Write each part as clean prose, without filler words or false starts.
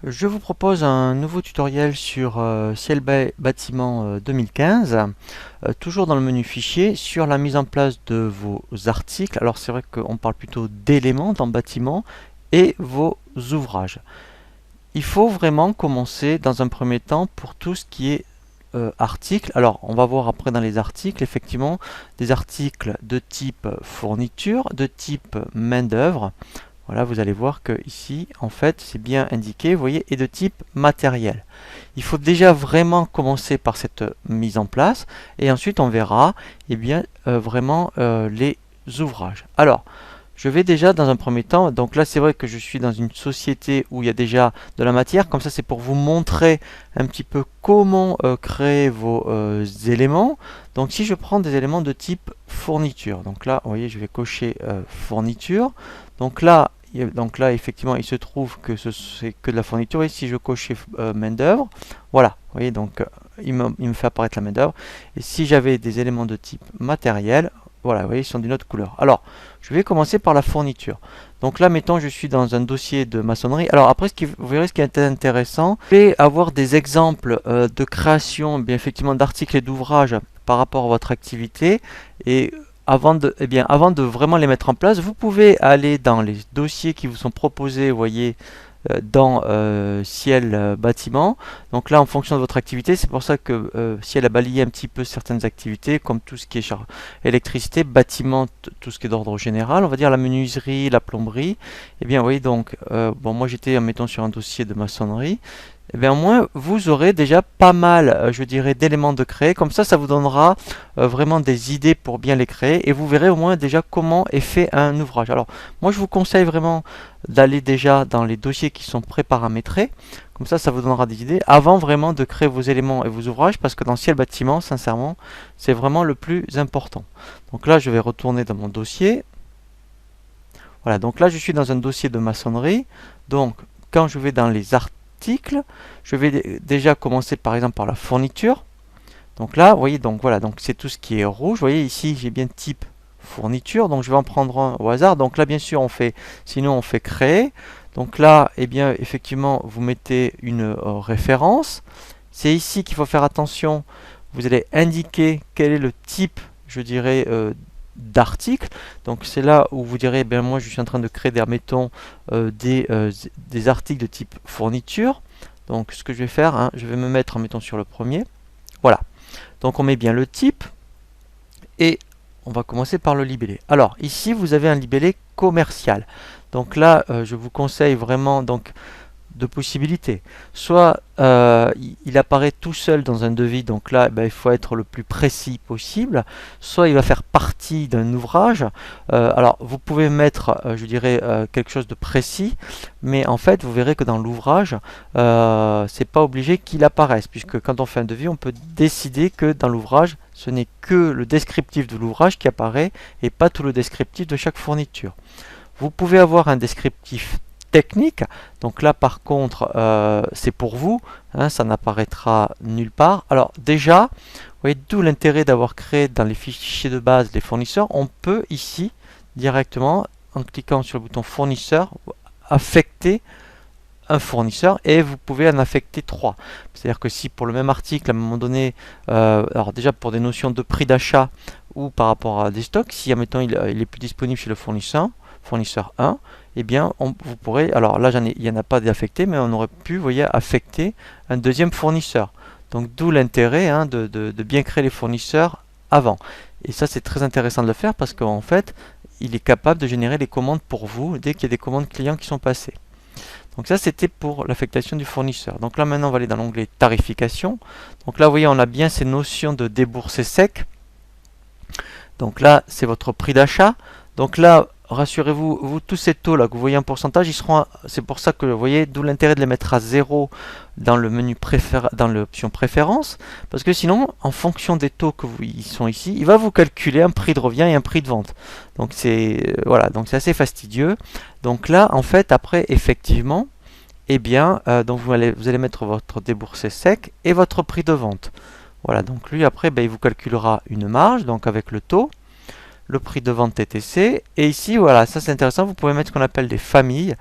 Je vous propose un nouveau tutoriel sur Ciel Bâtiment 2015, toujours dans le menu fichier, sur la mise en place de vos articles. Alors c'est vrai qu'on parle plutôt d'éléments dans Bâtiment et vos ouvrages. Il faut vraiment commencer dans un premier temps pour tout ce qui est articles. Alors on va voir après dans les articles, effectivement, des articles de type fourniture, de type main d'œuvre. Voilà, vous allez voir que ici, en fait, c'est bien indiqué, vous voyez, et de type matériel. Il faut déjà vraiment commencer par cette mise en place, et ensuite on verra, eh bien, vraiment les ouvrages. Alors, je vais déjà dans un premier temps, donc là c'est vrai que je suis dans une société où il y a déjà de la matière, comme ça c'est pour vous montrer un petit peu comment créer vos éléments. Donc si je prends des éléments de type fourniture, donc là, vous voyez, je vais cocher fourniture. Donc là, effectivement, il se trouve que c'est que de la fourniture. Et si je coche main d'œuvre, voilà, vous voyez, donc il me fait apparaître la main d'œuvre. Et si j'avais des éléments de type matériel, voilà, vous voyez, ils sont d'une autre couleur. Alors, je vais commencer par la fourniture. Donc là, mettons, je suis dans un dossier de maçonnerie. Alors après, vous verrez ce qui est intéressant, c'est avoir des exemples de création, bien effectivement, d'articles et d'ouvrages par rapport à votre activité. Et avant de vraiment les mettre en place, vous pouvez aller dans les dossiers qui vous sont proposés, vous voyez, dans Ciel Bâtiment. Donc là, en fonction de votre activité, c'est pour ça que Ciel a balayé un petit peu certaines activités, comme tout ce qui est électricité, bâtiment, tout ce qui est d'ordre général, on va dire la menuiserie, la plomberie. Et bien, vous voyez, donc, bon, moi j'étais, mettons, sur un dossier de maçonnerie. Eh bien, au moins, vous aurez déjà pas mal, je dirais, d'éléments de créer. Comme ça vous donnera vraiment des idées pour bien les créer. Et vous verrez au moins déjà comment est fait un ouvrage. Alors, moi, je vous conseille vraiment d'aller déjà dans les dossiers qui sont préparamétrés. Comme ça vous donnera des idées avant vraiment de créer vos éléments et vos ouvrages. Parce que dans Ciel Bâtiment, sincèrement, c'est vraiment le plus important. Donc là, je vais retourner dans mon dossier. Voilà, donc là, je suis dans un dossier de maçonnerie. Donc, quand je vais dans les articles, je vais déjà commencer par exemple par la fourniture. Donc là, vous voyez, donc voilà, donc c'est tout ce qui est rouge. Vous voyez ici, j'ai bien type fourniture, donc je vais en prendre un au hasard. Donc là, bien sûr, sinon on fait créer. Donc là, eh bien, effectivement, vous mettez une référence. C'est ici qu'il faut faire attention. Vous allez indiquer quel est le type, je dirais, d'article. Donc c'est là où vous direz, ben moi je suis en train de créer mettons, des articles de type fourniture. Donc ce que je vais faire, hein, je vais me mettre mettons, sur le premier. Voilà. Donc on met bien le type et on va commencer par le libellé. Alors ici vous avez un libellé commercial. Donc là je vous conseille vraiment donc de possibilités. Soit il apparaît tout seul dans un devis, donc là il faut être le plus précis possible, soit il va faire partie d'un ouvrage. Alors vous pouvez mettre, je dirais, quelque chose de précis, mais en fait vous verrez que dans l'ouvrage, c'est pas obligé qu'il apparaisse, puisque quand on fait un devis, on peut décider que dans l'ouvrage, ce n'est que le descriptif de l'ouvrage qui apparaît et pas tout le descriptif de chaque fourniture. Vous pouvez avoir un descriptif technique. Donc là, par contre, c'est pour vous. Hein, ça n'apparaîtra nulle part. Alors déjà, vous voyez, d'où l'intérêt d'avoir créé dans les fichiers de base les fournisseurs. On peut ici, directement, en cliquant sur le bouton fournisseur, affecter un fournisseur et vous pouvez en affecter 3. C'est-à-dire que si pour le même article, à un moment donné, alors déjà pour des notions de prix d'achat ou par rapport à des stocks, si admettons il est plus disponible chez le fournisseur 1, eh bien vous pourrez, alors là il n'y en a pas d'affecté, mais on aurait pu, vous voyez, affecter un deuxième fournisseur. Donc d'où l'intérêt hein, de bien créer les fournisseurs avant. Et ça c'est très intéressant de le faire parce qu'en fait, il est capable de générer les commandes pour vous dès qu'il y a des commandes clients qui sont passées. Donc ça c'était pour l'affectation du fournisseur. Donc là maintenant on va aller dans l'onglet tarification. Donc là vous voyez on a bien ces notions de déboursé sec. Donc là c'est votre prix d'achat. Donc là rassurez-vous, tous ces taux là que vous voyez en pourcentage, ils seront, c'est pour ça que vous voyez, d'où l'intérêt de les mettre à 0 dans le menu dans l'option préférence, parce que sinon, en fonction des taux ils sont ici, il va vous calculer un prix de revient et un prix de vente. Donc c'est voilà, donc c'est assez fastidieux. Donc là, en fait, après, effectivement, eh bien, donc vous allez mettre votre déboursé sec et votre prix de vente. Voilà, donc lui après, ben, il vous calculera une marge, donc avec le taux, le prix de vente TTC. Et ici, voilà, ça c'est intéressant, vous pouvez mettre ce qu'on appelle des familles.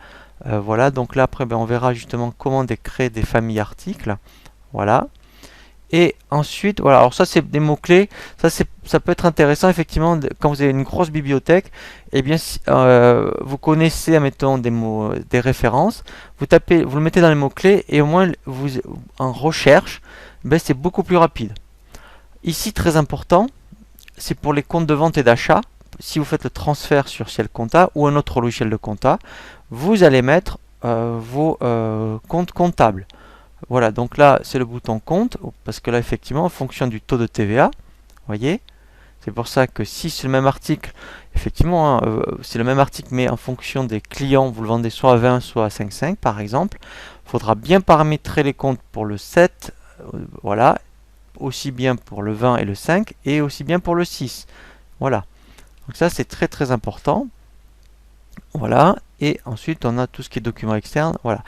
Voilà, donc là après on verra justement comment créer des familles articles. Voilà. Et ensuite, voilà, alors ça c'est des mots-clés, ça peut être intéressant effectivement quand vous avez une grosse bibliothèque, et bien vous connaissez, admettons, des mots, des références, vous le mettez dans les mots-clés et au moins en recherche, ben, c'est beaucoup plus rapide. Ici, très important, c'est pour les comptes de vente et d'achat. Si vous faites le transfert sur Ciel Compta ou un autre logiciel de compta, vous allez mettre vos comptes comptables. Voilà, donc là, c'est le bouton compte, parce que là, effectivement, en fonction du taux de TVA, voyez, c'est pour ça que si c'est le même article, effectivement, hein, c'est le même article, mais en fonction des clients, vous le vendez soit à 20, soit à 5,5 par exemple, il faudra bien paramétrer les comptes pour le 7, voilà, aussi bien pour le 20 et le 5, et aussi bien pour le 6. Voilà, donc ça, c'est très très important. Voilà, et ensuite on a tout ce qui est documents externes. Voilà,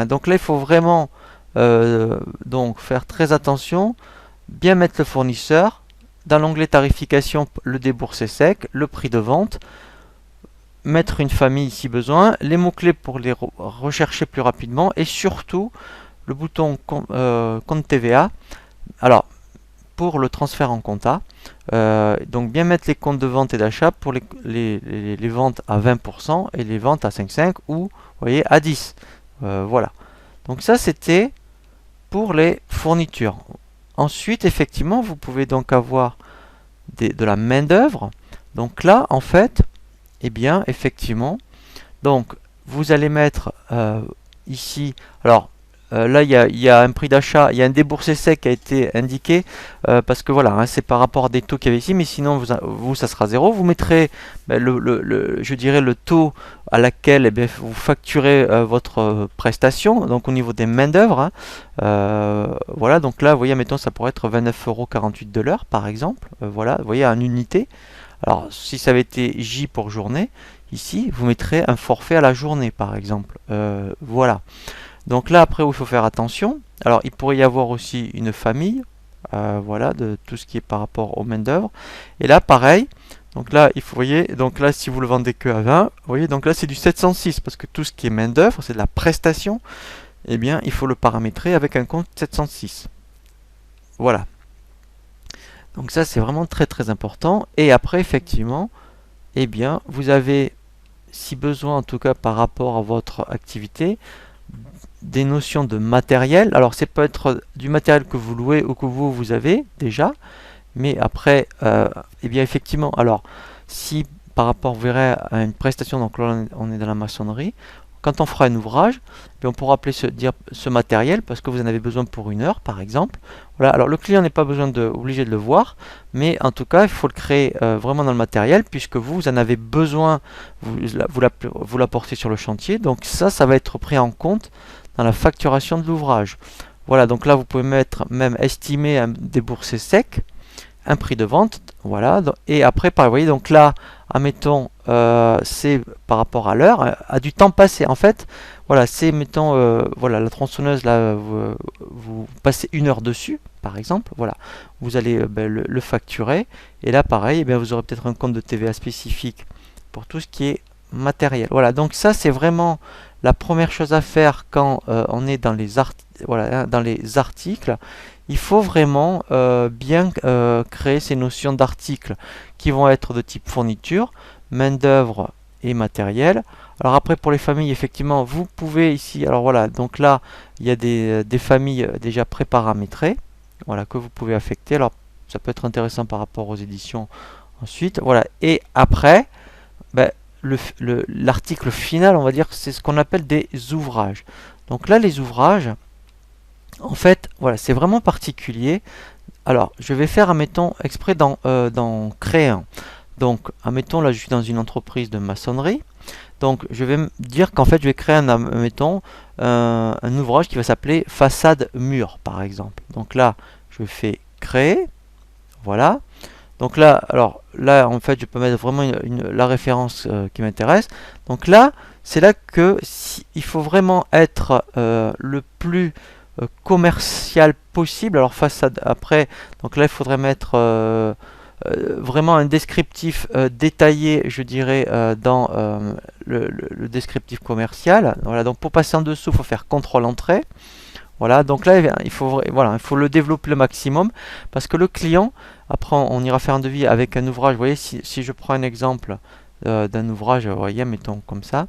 donc là il faut vraiment donc faire très attention, bien mettre le fournisseur dans l'onglet tarification, le déboursé sec, le prix de vente, mettre une famille si besoin, les mots clés pour les rechercher plus rapidement et surtout le bouton compte TVA. Alors pour le transfert en compta. Donc bien mettre les comptes de vente et d'achat pour les ventes à 20% et les ventes à 5,5 ou vous voyez à 10. Voilà. Donc ça c'était pour les fournitures. Ensuite effectivement vous pouvez donc avoir de la main d'œuvre. Donc là en fait, eh bien effectivement, donc vous allez mettre ici, alors là, il y a un prix d'achat, il y a un déboursé sec qui a été indiqué parce que voilà, hein, c'est par rapport à des taux qu'il y avait ici, mais sinon vous ça sera zéro. Vous mettrez ben, je dirais le taux à laquelle eh bien, vous facturez votre prestation, donc au niveau des main-d'œuvre. Hein. Voilà, donc là, vous voyez, mettons, ça pourrait être 29,48 € de l'heure par exemple. Voilà, vous voyez, en unité. Alors, si ça avait été J pour journée, ici, vous mettrez un forfait à la journée par exemple. Voilà. Donc là, après, où il faut faire attention, alors il pourrait y avoir aussi une famille, voilà, de tout ce qui est par rapport aux main-d'œuvre. Et là, pareil, donc là, il faut, voyez, donc là, si vous le vendez que à 20, vous voyez, donc là, c'est du 706, parce que tout ce qui est main-d'œuvre, c'est de la prestation, eh bien, il faut le paramétrer avec un compte 706. Voilà. Donc ça, c'est vraiment très très important. Et après, effectivement, eh bien, vous avez, si besoin, en tout cas par rapport à votre activité, des notions de matériel. Alors, c'est peut être du matériel que vous louez ou que vous avez déjà, mais après, eh bien, effectivement, alors, si par rapport, vous verrez, à une prestation, donc là, on est dans la maçonnerie, quand on fera un ouvrage, eh on pourra appeler ce matériel parce que vous en avez besoin pour une heure, par exemple. Voilà. Alors, le client n'est pas obligé de le voir, mais en tout cas, il faut le créer vraiment dans le matériel puisque vous en avez besoin, vous l'apportez sur le chantier. Donc, ça va être pris en compte dans la facturation de l'ouvrage. Voilà, donc là, vous pouvez même estimer un déboursé sec, un prix de vente, voilà, et après, vous voyez, donc là, admettons, c'est par rapport à l'heure, à du temps passé, en fait, voilà, c'est, mettons, voilà, la tronçonneuse, là, vous passez une heure dessus, par exemple, voilà, vous allez ben, le facturer, et là, pareil, eh bien, vous aurez peut-être un compte de TVA spécifique pour tout ce qui est matériel. Voilà, donc ça, c'est vraiment la première chose à faire quand on est dans voilà, dans les articles. Il faut vraiment bien créer ces notions d'articles qui vont être de type fourniture, main-d'œuvre et matériel. Alors après pour les familles, effectivement, vous pouvez ici, alors voilà, donc là il y a des familles déjà préparamétrées, voilà, que vous pouvez affecter. Alors ça peut être intéressant par rapport aux éditions ensuite, voilà. Et après, ben, l'article final, on va dire, c'est ce qu'on appelle des ouvrages. Donc là, les ouvrages, en fait, voilà, c'est vraiment particulier. Alors, je vais faire, admettons, exprès d'en créer un. Donc, admettons, là, je suis dans une entreprise de maçonnerie. Donc, je vais me dire qu'en fait, je vais créer admettons, un ouvrage qui va s'appeler façade mur, par exemple. Donc là, je fais créer. Voilà. Donc là, alors là, en fait, je peux mettre vraiment la référence qui m'intéresse. Donc là, c'est là que il faut vraiment être le plus commercial possible. Alors façade après, donc là, il faudrait mettre vraiment un descriptif détaillé, je dirais, dans le descriptif commercial. Voilà, donc pour passer en dessous, il faut faire CTRL-Entrée. Voilà, donc là, voilà, il faut le développer le maximum parce que le client, après, on ira faire un devis avec un ouvrage. Vous voyez, si je prends un exemple d'un ouvrage, vous voyez, mettons comme ça.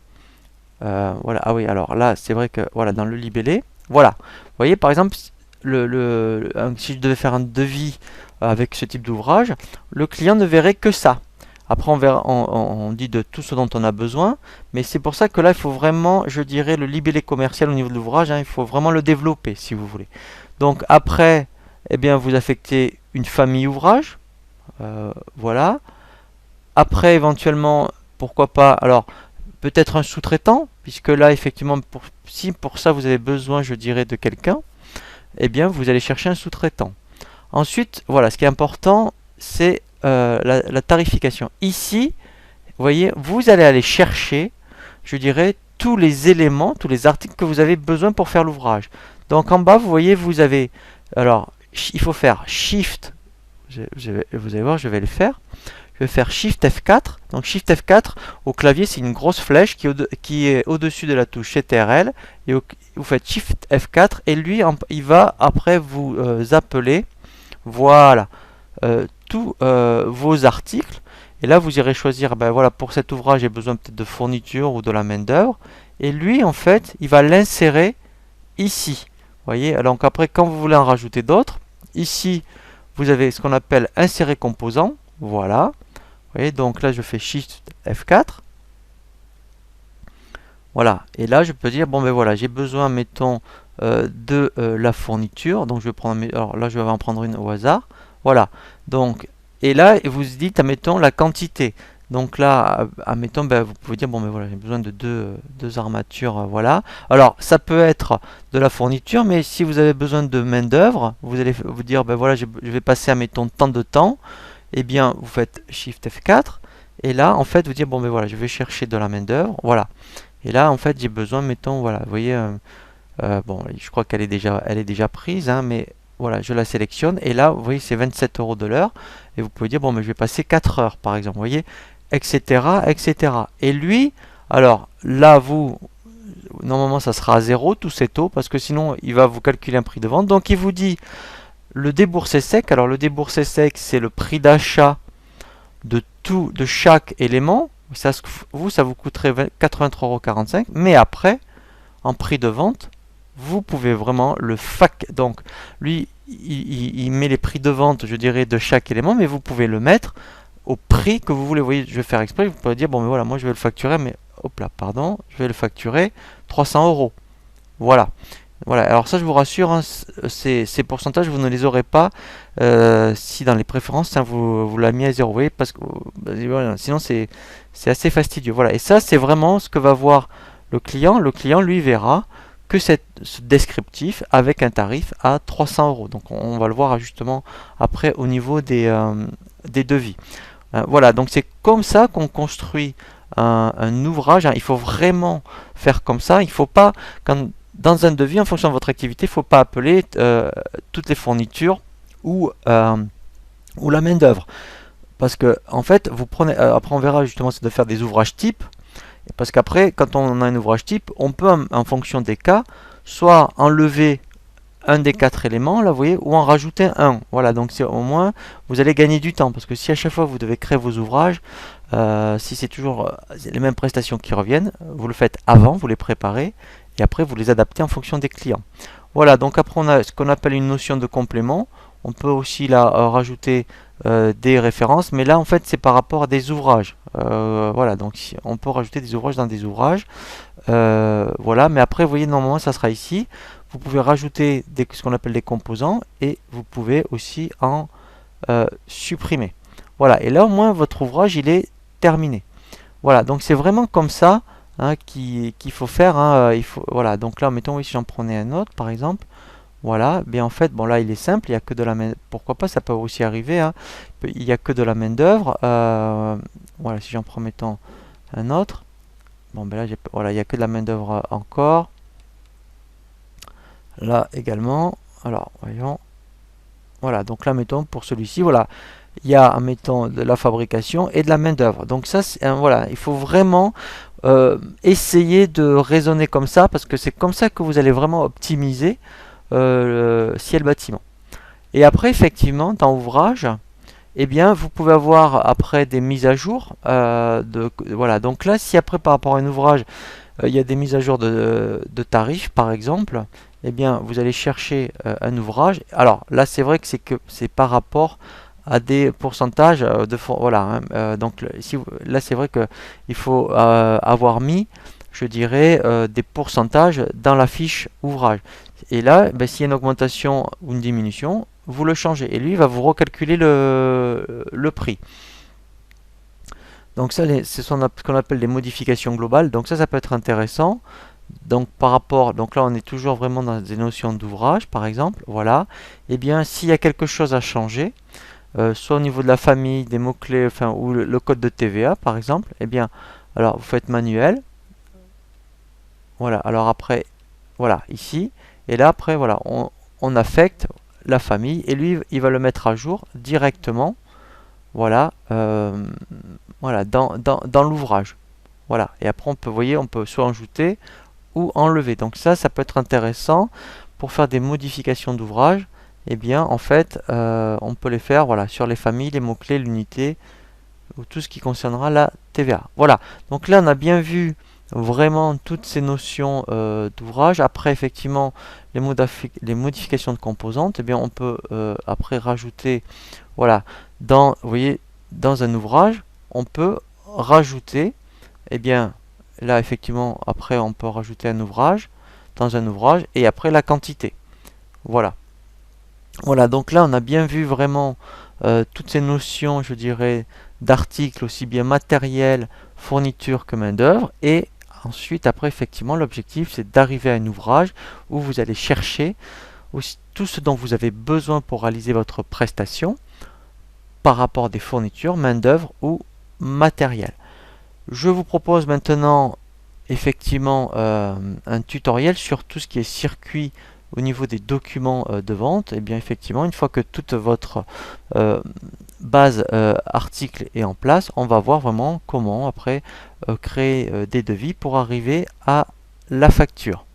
Voilà, ah oui, alors là, c'est vrai que voilà, dans le libellé, voilà. Vous voyez, par exemple, si je devais faire un devis avec ce type d'ouvrage, le client ne verrait que ça. Après, on dit de tout ce dont on a besoin, mais c'est pour ça que là, il faut vraiment, je dirais, le libellé commercial au niveau de l'ouvrage, hein, il faut vraiment le développer, si vous voulez. Donc après, eh bien, vous affectez une famille ouvrage, voilà. Après, éventuellement, pourquoi pas, alors, peut-être un sous-traitant, puisque là, effectivement, si pour ça vous avez besoin, je dirais, de quelqu'un, eh bien, vous allez chercher un sous-traitant. Ensuite, voilà, ce qui est important, c'est la tarification. Ici, vous voyez, vous allez aller chercher, je dirais, tous les éléments, tous les articles que vous avez besoin pour faire l'ouvrage. Donc en bas, vous voyez, vous avez, alors, il faut faire Shift, vous allez voir, je vais le faire. Je vais faire Shift F4. Donc Shift F4 au clavier, c'est une grosse flèche qui est au-dessus de la touche CTRL. Et vous faites Shift F4 et lui, il va après vous appeler, voilà, tous vos articles. Et là, vous irez choisir, ben voilà, pour cet ouvrage, j'ai besoin peut-être de fourniture ou de la main-d'œuvre. Et lui, en fait, il va l'insérer ici. Vous voyez, alors donc après, quand vous voulez en rajouter d'autres, ici, vous avez ce qu'on appelle insérer composant. Voilà. Vous voyez, donc là, je fais Shift F4. Voilà. Et là, je peux dire, bon, ben voilà, j'ai besoin, mettons, de la fourniture. Donc, je vais prendre, alors là, je vais en prendre une au hasard. Voilà. Donc, et là, vous dites, admettons, la quantité. Donc là, admettons, ben, vous pouvez dire, bon, ben voilà, j'ai besoin de deux armatures, voilà. Alors, ça peut être de la fourniture, mais si vous avez besoin de main-d'œuvre, vous allez vous dire, ben voilà, je vais passer, admettons, tant de temps. Eh bien, vous faites Shift F4. Et là, en fait, vous dites, bon, ben voilà, je vais chercher de la main-d'œuvre. Voilà. Et là, en fait, j'ai besoin, mettons, voilà, vous voyez, bon, je crois elle est déjà prise, hein, mais voilà, je la sélectionne. Et là, vous voyez, c'est 27 euros de l'heure. Et vous pouvez dire, bon, mais je vais passer 4 heures, par exemple, vous voyez, etc., etc. Et lui, alors, là, normalement, ça sera à 0, tous ces taux, parce que sinon, il va vous calculer un prix de vente. Donc, il vous dit, le déboursé sec, alors le déboursé sec, c'est le prix d'achat de chaque élément. Ça vous coûterait 83,45 €. Mais après, en prix de vente, vous pouvez vraiment donc, lui, il met les prix de vente, je dirais, de chaque élément, mais vous pouvez le mettre au prix que vous voulez. Vous voyez, je vais faire exprès, vous pouvez dire, bon, mais voilà, moi je vais le facturer, mais hop là, pardon, je vais le facturer 300 euros. Voilà. Voilà, alors ça je vous rassure, hein, ces pourcentages vous ne les aurez pas si dans les préférences hein, vous l'avez mis à 0, vous voyez, parce que voilà, sinon c'est assez fastidieux. Voilà, et ça c'est vraiment ce que va voir le client. Le client lui verra que ce descriptif avec un tarif à 300 euros. Donc on va le voir justement après au niveau des devis. Voilà, donc c'est comme ça qu'on construit un ouvrage. Hein. Il faut vraiment faire comme ça. Il ne faut pas, dans un devis, en fonction de votre activité, il ne faut pas appeler toutes les fournitures ou la main-d'œuvre. Parce que, en fait, vous prenez. Après, on verra justement, c'est de faire des ouvrages types. Parce qu'après, quand on a un ouvrage type, on peut, en fonction des cas, soit enlever un des 4 éléments, là, vous voyez, ou en rajouter un. Voilà, donc au moins, vous allez gagner du temps. Parce que si à chaque fois vous devez créer vos ouvrages, si c'est toujours les mêmes prestations qui reviennent, vous le faites avant, vous les préparez, et après vous les adaptez en fonction des clients. Voilà, donc après on a ce qu'on appelle une notion de complément. On peut aussi là rajouter des références, mais là en fait c'est par rapport à des ouvrages. Voilà, donc on peut rajouter des ouvrages dans des ouvrages. Voilà, mais après vous voyez normalement ça sera ici. Vous pouvez rajouter ce qu'on appelle des composants et vous pouvez aussi en supprimer. Voilà, et là au moins votre ouvrage il est terminé. Voilà, donc c'est vraiment comme ça hein, qu'il faut faire. Hein, voilà, donc là mettons oui, si j'en prenais un autre par exemple. Voilà, bien en fait, bon là il est simple, il n'y a que de la main. Pourquoi pas, ça peut aussi arriver. Hein, il n'y a que de la main d'œuvre. Voilà, si j'en prends mettons un autre. Bon ben là voilà, il n'y a que de la main d'œuvre encore. Là également. Alors voyons. Voilà, donc là mettons pour celui-ci, voilà. il y a, admettons, de la fabrication et de la main-d'œuvre. Donc ça, voilà, il faut vraiment essayer de raisonner comme ça, parce que c'est comme ça que vous allez vraiment optimiser le ciel bâtiment. Et après, effectivement, dans ouvrage, eh bien, vous pouvez avoir après des mises à jour. Voilà. Donc là, si après par rapport à un ouvrage, il y a des mises à jour de tarifs, par exemple, eh bien, vous allez chercher un ouvrage. Alors là, c'est vrai que c'est par rapport à des pourcentages voilà. Hein. Donc là, c'est vrai que il faut avoir mis, je dirais, des pourcentages dans la fiche ouvrage. Et là, ben, s'il y a une augmentation ou une diminution, vous le changez. Et lui, il va vous recalculer le prix. Donc ça, c'est ce qu'on appelle les modifications globales. Donc ça peut être intéressant. Donc par rapport, donc là on est toujours vraiment dans des notions d'ouvrage, par exemple. Voilà. Et bien, s'il y a quelque chose à changer, soit au niveau de la famille, des mots-clés, enfin, ou le code de TVA, par exemple, eh bien, alors vous faites manuel. Voilà. Alors après, voilà, ici. Et là, après, voilà, on affecte la famille et lui, il va le mettre à jour directement. Voilà, voilà, dans l'ouvrage. Voilà. Et après, vous voyez, on peut soit ajouter ou enlever. Donc ça peut être intéressant pour faire des modifications d'ouvrage. Eh bien, en fait, on peut les faire, voilà, sur les familles, les mots-clés, l'unité, ou tout ce qui concernera la TVA. Voilà. Donc là, on a bien vu vraiment toutes ces notions d'ouvrage. Après, effectivement, les modifications de composantes, eh bien, on peut après rajouter, voilà, vous voyez, dans un ouvrage, on peut rajouter, eh bien, là, effectivement, après, on peut rajouter un ouvrage, dans un ouvrage, et après la quantité. Voilà. Voilà, donc là, on a bien vu vraiment toutes ces notions, je dirais, d'articles, aussi bien matériel, fourniture que main-d'œuvre, et ensuite, après, effectivement, l'objectif, c'est d'arriver à un ouvrage où vous allez chercher aussi tout ce dont vous avez besoin pour réaliser votre prestation par rapport à des fournitures, main-d'œuvre ou matériel. Je vous propose maintenant effectivement un tutoriel sur tout ce qui est circuit au niveau des documents de vente. Et bien effectivement, une fois que toute votre base article est en place, on va voir vraiment comment après créer des devis pour arriver à la facture.